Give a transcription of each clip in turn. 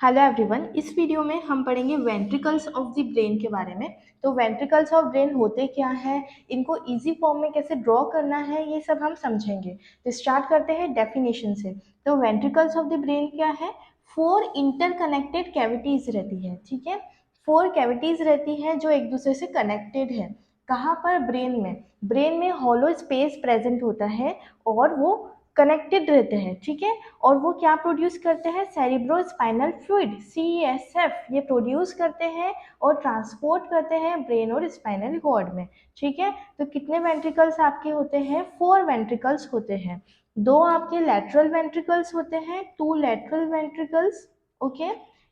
Hello everyone, इस video में हम पढ़ेंगे वेंट्रिकल्स ऑफ द ब्रेन के बारे में। तो वेंट्रिकल्स ऑफ ब्रेन होते क्या है, इनको इजी फॉर्म में कैसे ड्रॉ करना है, ये सब हम समझेंगे। तो स्टार्ट करते हैं डेफिनेशन से। तो वेंट्रिकल्स ऑफ द ब्रेन क्या है? 4 इंटरकनेक्टेड कैविटीज रहती है, ठीक है। 4 कैविटीज रहती हैं जो एक दूसरे से कनेक्टेड है। कहाँ पर? ब्रेन में। ब्रेन में हॉलो स्पेस प्रेजेंट होता है और वो कनेक्टेड रहते हैं, ठीक है। और वो क्या प्रोड्यूस करते हैं? सेरिब्रो स्पाइनल फ्लूइड, CSF, ये प्रोड्यूस करते हैं और ट्रांसपोर्ट करते हैं ब्रेन और स्पाइनल कॉर्ड में, ठीक है। तो कितने वेंट्रिकल्स आपके होते हैं? 4 वेंट्रिकल्स होते हैं। 2 आपके लेटरल वेंट्रिकल्स होते हैं, 2 लेटरल वेंट्रिकल्स, ओके।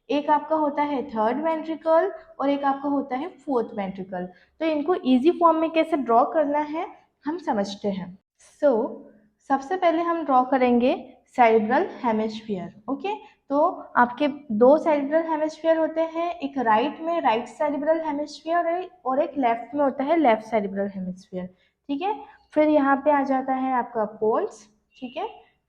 एक आपका होता है थर्ड वेंट्रिकल और एक आपका होता है फोर्थ वेंट्रिकल। तो इनको इजी फॉर्म में कैसे ड्रॉ करना है हम समझते हैं। सो सबसे पहले हम ड्रॉ करेंगे सेरिब्रल हेमिस्फीयर, ओके। तो आपके 2 सेरिब्रल हेमिस्फीयर होते हैं, एक राइट में राइट सेरिब्रल हेमिस्फीयर और एक लेफ्ट में होता है लेफ्ट सेरिब्रल हेमिस्फीयर, ठीक है। फिर यहाँ पे आ जाता है आपका पोन्स, ठीक है।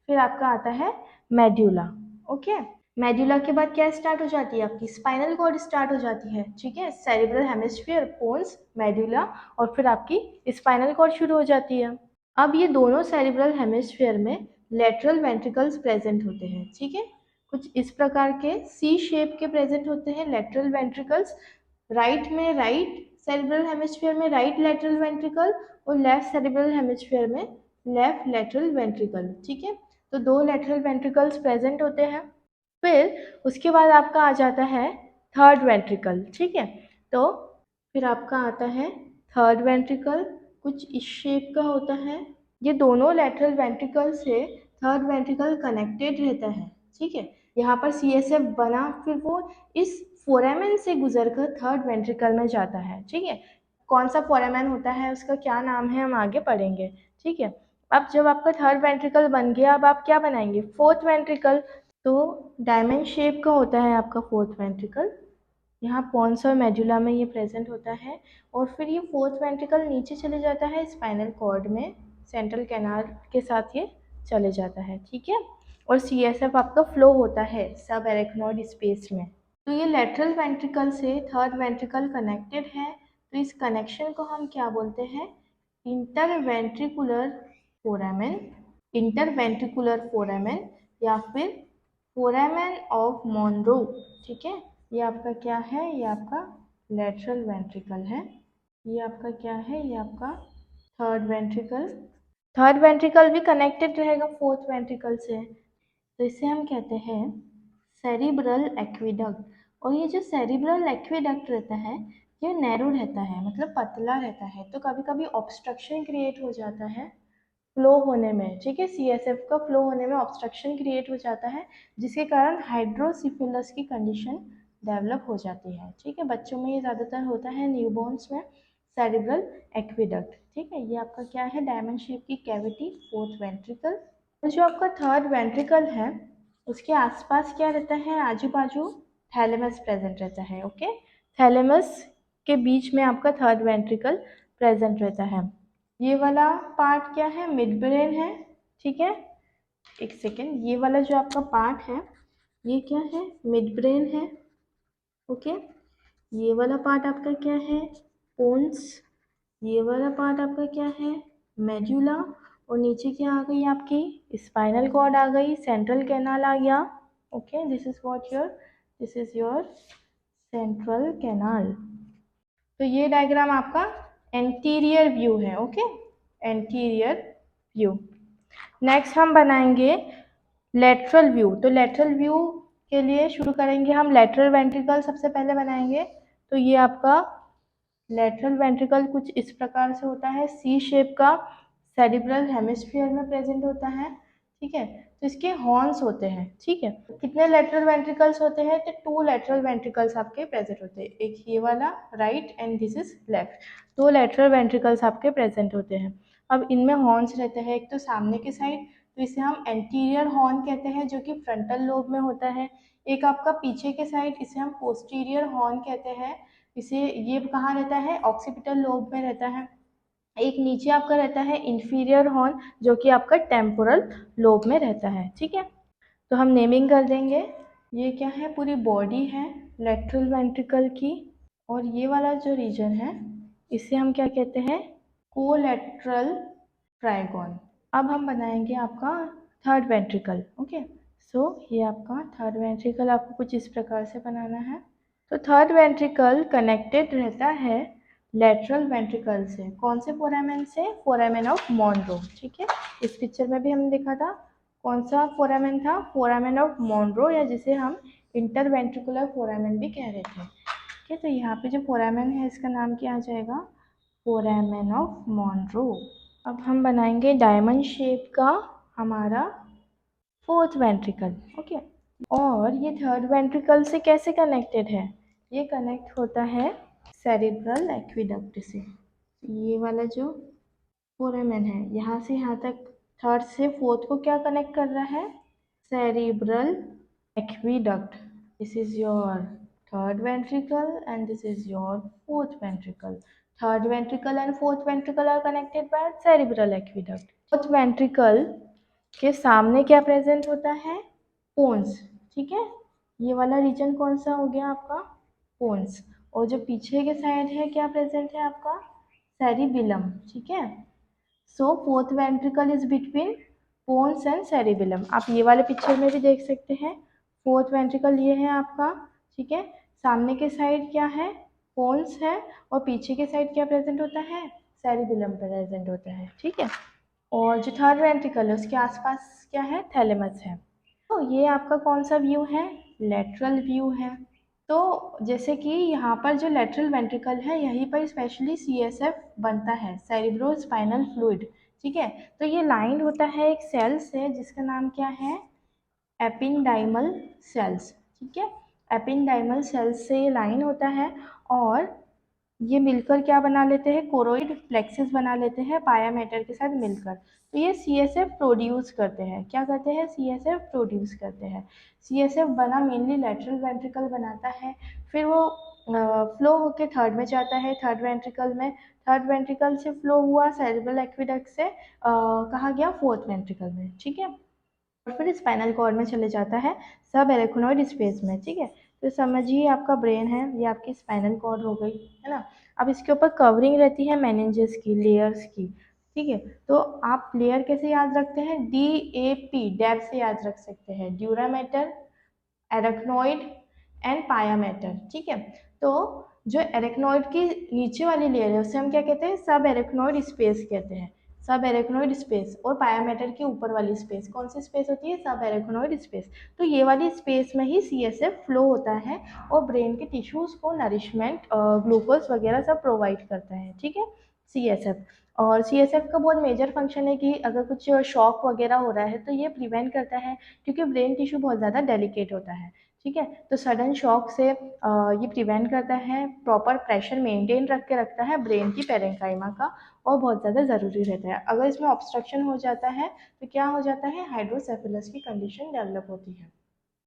फिर आपका आता है मेड्यूला, ओके। मेड्यूला के बाद क्या स्टार्ट हो जाती है? आपकी स्पाइनल कॉर्ड स्टार्ट हो जाती है, ठीक है। सेरिब्रल हेमिस्फीयर, पोन्स, मेड्यूला और फिर आपकी स्पाइनल कॉर्ड शुरू हो जाती है। अब ये दोनों सेरिब्रल हेमिस्फीयर में लेटरल वेंट्रिकल्स प्रेजेंट होते हैं, ठीक है। कुछ इस प्रकार के सी शेप के प्रेजेंट होते हैं लेटरल वेंट्रिकल्स। राइट में राइट सेरिब्रल हेमिस्फीयर में राइट लेटरल वेंट्रिकल और लेफ्ट सेरिब्रल हेमिस्फीयर में लेफ्ट लेटरल वेंट्रिकल, ठीक है। तो 2 लेटरल वेंट्रिकल्स प्रेजेंट होते हैं। फिर उसके बाद आपका आ जाता है थर्ड वेंट्रिकल, ठीक है। तो फिर आपका आता है थर्ड वेंट्रिकल, कुछ इस शेप का होता है। ये दोनों लेटरल वेंट्रिकल से थर्ड वेंट्रिकल कनेक्टेड रहता है, ठीक है। यहाँ पर CSF बना, फिर वो इस फोरामेन से गुजरकर थर्ड वेंट्रिकल में जाता है, ठीक है। कौन सा फोरामेन होता है, उसका क्या नाम है, हम आगे पढ़ेंगे, ठीक है। अब जब आपका थर्ड वेंट्रिकल बन गया, अब आप क्या बनाएंगे? Fourth ventricle. तो डायमंड शेप का होता है आपका फोर्थ वेंट्रिकल। यहाँ पोन्स और मेडुला में ये प्रेजेंट होता है और फिर ये फोर्थ वेंट्रिकल नीचे चले जाता है स्पाइनल कॉर्ड में, सेंट्रल कैनाल के साथ ये चले जाता है, ठीक है। और CSF आपका फ्लो होता है सब एरेक्नोइड स्पेस में। तो ये लेटरल वेंट्रिकल से थर्ड वेंट्रिकल कनेक्टेड है। तो इस कनेक्शन को हम क्या बोलते हैं? इंटरवेंट्रिकुलर फोरामेन, इंटरवेंट्रिकुलर फोरामेन या फिर फोरामेन ऑफ मोनरो, ठीक है। ये आपका क्या है? ये आपका लेटरल वेंट्रिकल है। ये आपका क्या है? ये आपका थर्ड वेंट्रिकल। थर्ड वेंट्रिकल भी कनेक्टेड रहेगा फोर्थ वेंट्रिकल से, तो इसे हम कहते हैं सेरिब्रल एक्विडक्ट। और ये जो सेरिब्रल एक्विडक्ट रहता है ये नैरो रहता है, मतलब पतला रहता है। तो कभी कभी ऑब्स्ट्रक्शन क्रिएट हो जाता है फ्लो होने में, ठीक है। CSF का फ्लो होने में ऑब्स्ट्रक्शन क्रिएट हो जाता है, जिसके कारण हाइड्रोसिफिलस की कंडीशन डेवलप हो जाती है, ठीक है। बच्चों में ये ज़्यादातर होता है, न्यूबॉर्न्स में सेरिब्रल एक्विडक्ट, ठीक है। ये आपका क्या है? डायमंड शेप की कैविटी, फोर्थ वेंट्रिकल। और जो आपका थर्ड वेंट्रिकल है उसके आसपास क्या रहता है? आजू बाजू थैलेमस प्रेजेंट रहता है, ओके। थैलेमस के बीच में आपका थर्ड वेंट्रिकल प्रेजेंट रहता है। ये वाला पार्ट क्या है? मिड ब्रेन है, ठीक है। एक सेकेंड, ये वाला जो आपका पार्ट है ये क्या है? मिड ब्रेन है, ओके। ये वाला पार्ट आपका क्या है? पोन्स। ये वाला पार्ट आपका क्या है? मेड्यूला। और नीचे क्या आ गई आपकी? स्पाइनल कॉर्ड आ गई, सेंट्रल कैनाल आ गया, okay. This is your central canal. तो ये डायग्राम आपका एंटीरियर व्यू है, ओके, एंटीरियर व्यू। नेक्स्ट हम बनाएंगे लेटरल व्यू। तो लेटरल व्यू के लिए शुरू करेंगे हम, लेटरल वेंट्रिकल सबसे पहले बनाएंगे। तो ये आपका लेटरल वेंट्रिकल कुछ इस प्रकार से होता है, सी शेप का, सेरिब्रल हेमिस्फीयर में प्रेजेंट होता है, ठीक है। तो इसके हॉर्न्स होते हैं, ठीक है। कितने लेटरल वेंट्रिकल्स होते हैं? तो 2 लेटरल वेंट्रिकल्स आपके प्रेजेंट होते हैं, एक ये वाला right and this is left. 2 lateral ventricles आपके प्रेजेंट होते हैं। अब इनमें हॉर्न्स रहते हैं, एक तो सामने की साइड, तो इसे हम एंटीरियर हॉर्न कहते हैं जो कि फ्रंटल लोब में होता है। एक आपका पीछे के साइड, इसे हम पोस्टीरियर हॉर्न कहते हैं। इसे ये कहाँ रहता है? ऑक्सीपिटल लोब में रहता है। एक नीचे आपका रहता है इंफीरियर हॉर्न जो कि आपका टेम्पोरल लोब में रहता है, ठीक है। तो हम नेमिंग कर देंगे, ये क्या है, पूरी बॉडी है लेटरल वेंट्रिकल की। और ये वाला जो रीजन है इसे हम क्या कहते हैं, कोलेट्रल ट्राइगोन। अब हम बनाएंगे आपका थर्ड वेंट्रिकल। ओके, सो ये आपका थर्ड वेंट्रिकल आपको कुछ इस प्रकार से बनाना है। तो थर्ड वेंट्रिकल कनेक्टेड रहता है लेटरल वेंट्रिकल से। कौन से फोरामेन से, फोरामेन ऑफ मॉनरो। ठीक है, इस पिक्चर में भी हमने देखा था कौन सा फोरामेन था, फोरामेन ऑफ मॉनरो, या जिसे हम इंटरवेंट्रिकुलर फोरामेन भी कह रहे थे। ठीक है, तो यहाँ पे जो फोरामेन है इसका नाम क्या आ जाएगा, फोरामेन ऑफ मॉनरो। अब हम बनाएंगे डायमंड शेप का हमारा फोर्थ वेंट्रिकल। ओके, और ये थर्ड वेंट्रिकल से कैसे कनेक्टेड है, ये कनेक्ट होता है सेरिब्रल एक्विडक्ट से। ये वाला जो फोरामेन है यहाँ से यहाँ तक थर्ड से फोर्थ को क्या कनेक्ट कर रहा है, cerebral aqueduct. This is your third ventricle and this is your fourth ventricle. Third ventricle and fourth ventricle are connected by cerebral aqueduct. Fourth ventricle के सामने क्या प्रेजेंट होता है, पोन्स। ठीक है, ये वाला रीजन कौन सा हो गया आपका, पोन्स। और जो पीछे के साइड है क्या प्रेजेंट है आपका, सेरिबिलम। ठीक है, so fourth ventricle is between pons and cerebellum. आप ये वाले पिक्चर में भी देख सकते हैं, फोर्थ वेंट्रिकल ये है आपका। ठीक है, सामने के साइड क्या है, पोन्स है, और पीछे के साइड क्या प्रेजेंट होता है, सेरिबिलम प्रेजेंट होता है। ठीक है, और जो थर्ड वेंट्रिकल है उसके आसपास क्या है, थैलेमस है। तो ये आपका कौन सा व्यू है, लेटरल व्यू है। तो जैसे कि यहाँ पर जो लेटरल वेंट्रिकल है यहीं पर स्पेशली सीएसएफ बनता है, सेरिब्रो स्पाइनल फ्लूइड। ठीक है, तो ये लाइन होता है एक सेल से जिसका नाम क्या है, एपिंडाइमल सेल्स। ठीक है, एपिंडाइमल सेल्स से ये लाइन होता है, और ये मिलकर क्या बना लेते हैं, कोरोइड प्लेक्सिस बना लेते हैं पाया मैटर के साथ मिलकर। तो ये सीएसएफ प्रोड्यूस करते हैं, क्या करते हैं, सीएसएफ प्रोड्यूस करते हैं। सीएसएफ बना मेनली लेटरल वेंट्रिकल बनाता है, फिर वो फ्लो होके थर्ड में जाता है, थर्ड वेंट्रिकल में, थर्ड वेंट्रिकल से फ्लो हुआ सेरेब्रल एक्विडक्ट से कहा गया फोर्थ वेंट्रिकल में। ठीक है, और फिर स्पाइनल कॉर्ड में चले जाता है सब एरेक्नोइड स्पेस में। ठीक है, तो समझिए आपका ब्रेन है, ये आपकी स्पाइनल कॉर्ड हो गई है ना। अब इसके ऊपर कवरिंग रहती है मेनिंजेस की, लेयर्स की। ठीक है, तो आप लेयर कैसे याद रखते हैं, DAP, डैप से याद रख सकते हैं, ड्यूरा मैटर, एरेक्नोइड एंड पाया मैटर। ठीक है, तो जो एरेक्नोइड की नीचे वाली लेयर है उसे हम क्या कहते हैं, सब एरेक्नोइड स्पेस कहते हैं, सब एरेक्नोइड स्पेस। और पाया मैटर की ऊपर वाली स्पेस कौन सी स्पेस होती है, सब एरेक्नोइड स्पेस। तो ये वाली स्पेस में ही सीएसएफ फ्लो होता है और ब्रेन के टिश्यूज को नरिशमेंट, ग्लूकोज वगैरह सब प्रोवाइड करता है। ठीक है, सीएसएफ। और सीएसएफ का बहुत मेजर फंक्शन है कि अगर कुछ शॉक वगैरह हो रहा है तो ये प्रिवेंट करता है, क्योंकि ब्रेन टिश्यू बहुत ज़्यादा डेलिकेट होता है। ठीक है, तो सडन शॉक से ये प्रिवेंट करता है, प्रॉपर प्रेशर मेंटेन रख के रखता है ब्रेन की पेरेंकाइमा का, और बहुत ज़्यादा ज़रूरी रहता है। अगर इसमें ऑब्स्ट्रक्शन हो जाता है तो क्या हो जाता है, हाइड्रोसेफेलस की कंडीशन डेवलप होती है।